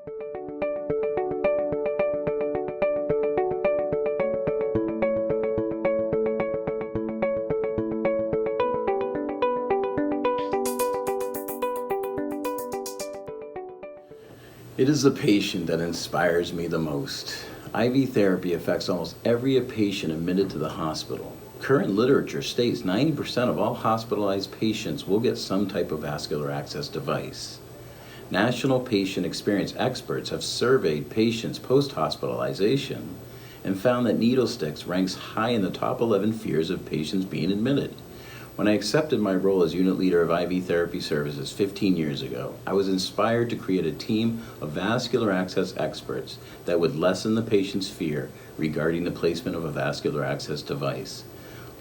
It is the patient that inspires me the most. IV therapy affects almost every patient admitted to the hospital. Current literature states 90% of all hospitalized patients will get some type of vascular access device. National patient experience experts have surveyed patients post-hospitalization and found that needle sticks ranks high in the top 11 fears of patients being admitted. When I accepted my role as unit leader of IV therapy services 15 years ago, I was inspired to create a team of vascular access experts that would lessen the patient's fear regarding the placement of a vascular access device.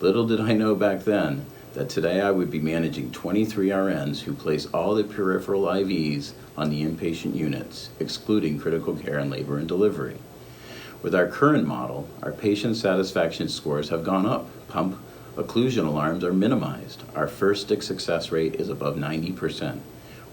Little did I know back then that today I would be managing 23 RNs who place all the peripheral IVs on the inpatient units, excluding critical care and labor and delivery. With our current model, our patient satisfaction scores have gone up. Pump occlusion alarms are minimized. Our first stick success rate is above 90%.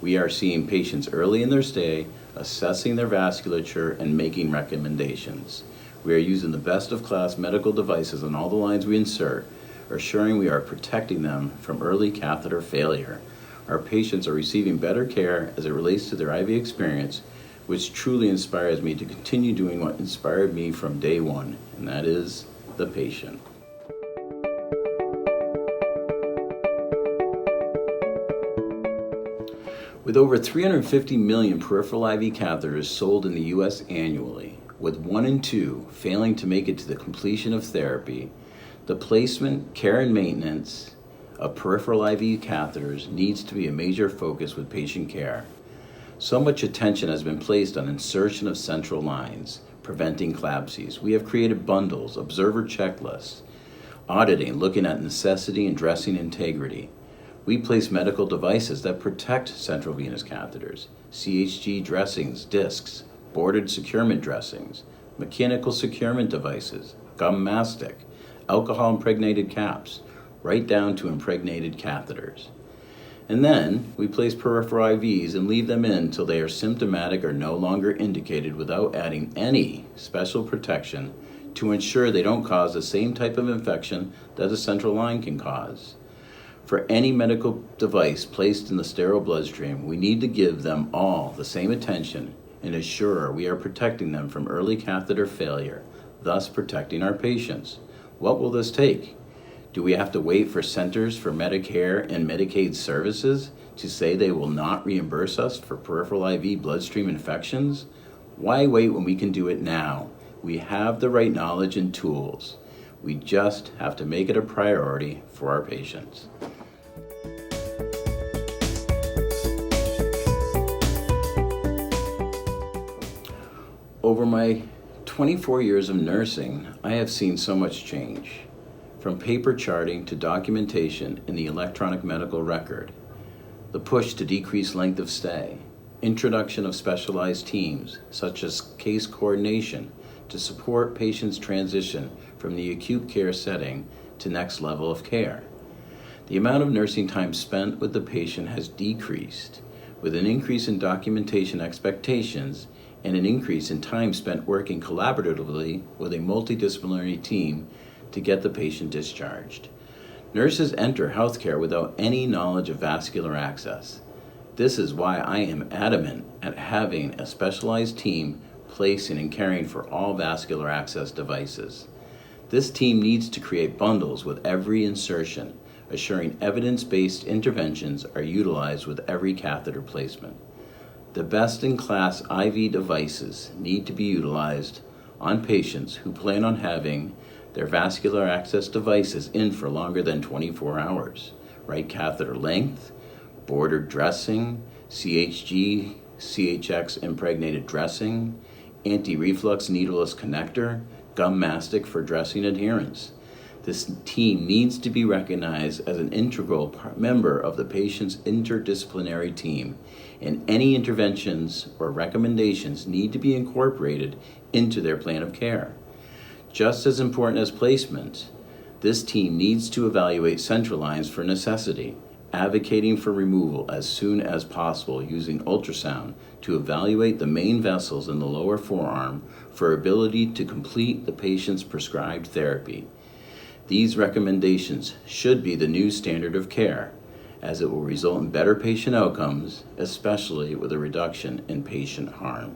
We are seeing patients early in their stay, assessing their vasculature, and making recommendations. We are using the best of class medical devices on all the lines we insert, assuring we are protecting them from early catheter failure. Our patients are receiving better care as it relates to their IV experience, which truly inspires me to continue doing what inspired me from day one, and that is the patient. With over 350 million peripheral IV catheters sold in the U.S. annually, with 1 in 2 failing to make it to the completion of therapy, the placement, care, and maintenance of peripheral IV catheters needs to be a major focus with patient care. So much attention has been placed on insertion of central lines, preventing collapses. We have created bundles, observer checklists, auditing, looking at necessity and dressing integrity. We place medical devices that protect central venous catheters, CHG dressings, discs, boarded securement dressings, mechanical securement devices, gum mastic, alcohol-impregnated caps, right down to impregnated catheters. And then we place peripheral IVs and leave them in until they are symptomatic or no longer indicated without adding any special protection to ensure they don't cause the same type of infection that a central line can cause. For any medical device placed in the sterile bloodstream, we need to give them all the same attention and assure we are protecting them from early catheter failure, thus protecting our patients. What will this take? Do we have to wait for Centers for Medicare and Medicaid Services to say they will not reimburse us for peripheral IV bloodstream infections? Why wait when we can do it now? We have the right knowledge and tools. We just have to make it a priority for our patients. Over my 24 years of nursing, I have seen so much change. From paper charting to documentation in the electronic medical record, the push to decrease length of stay, introduction of specialized teams such as case coordination to support patients' transition from the acute care setting to next level of care. The amount of nursing time spent with the patient has decreased, with an increase in documentation expectations and an increase in time spent working collaboratively with a multidisciplinary team to get the patient discharged. Nurses enter healthcare without any knowledge of vascular access. This is why I am adamant at having a specialized team placing and caring for all vascular access devices. This team needs to create bundles with every insertion, assuring evidence-based interventions are utilized with every catheter placement. The best-in-class IV devices need to be utilized on patients who plan on having their vascular access devices in for longer than 24 hours. Right catheter length, bordered dressing, CHG, CHX impregnated dressing, anti-reflux needleless connector, gum mastic for dressing adherence. This team needs to be recognized as an integral member of the patient's interdisciplinary team, and any interventions or recommendations need to be incorporated into their plan of care. Just as important as placement, this team needs to evaluate central lines for necessity advocating for removal as soon as possible using ultrasound to evaluate the main vessels in the lower forearm for ability to complete the patient's prescribed therapy. These recommendations should be the new standard of care, as it will result in better patient outcomes, especially with a reduction in patient harm.